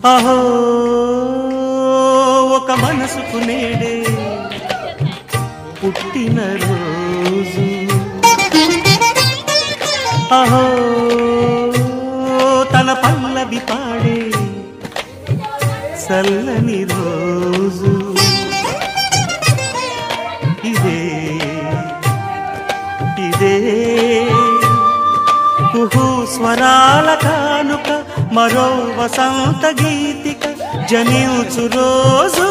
అహో ఒక మనసుకు నేడే పుట్టిన రోజు అహో తన పల్లవి పాడే చల్లని రోజు ఇదే ఇదే కుహు స్వరాల కానుక మరో వసంత గీతిక జనించు రోజు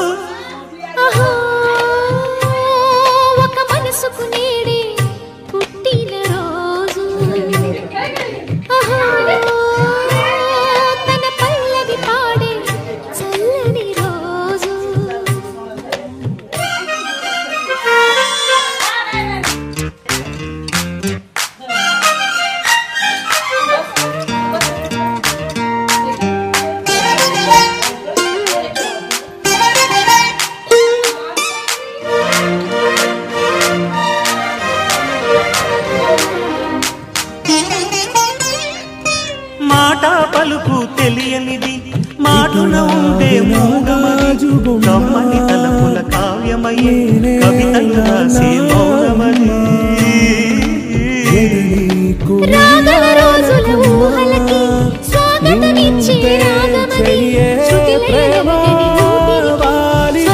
ఒక మనసుకు నేడే పుట్టిన రోజు తన పల్లవి పాడే చల్లని రోజు మాట పలుకు తెలియనిది మాటున ఉండే మూగమది కమ్మని తలపుల కావ్యమయ్యే కవితలు రాసే మౌనమది రాగల రోజుల ఊహలకి స్వాగతమిచ్చే రాగమది శృతిలయలవని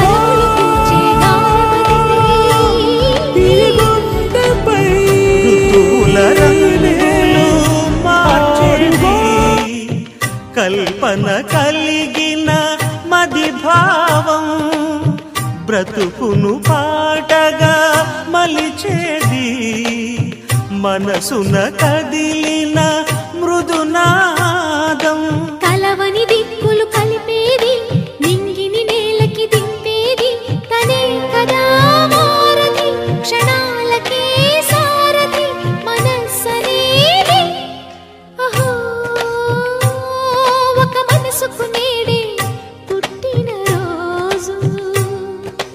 ఊపిరికి స్వరములు కూర్చే గానమది ఋతువుల రంగులు మార్చేది కల్పన కలిగిన మది భావం బ్రతుకును పాటగా మలిచేది మనసున కదిలిన మృదునా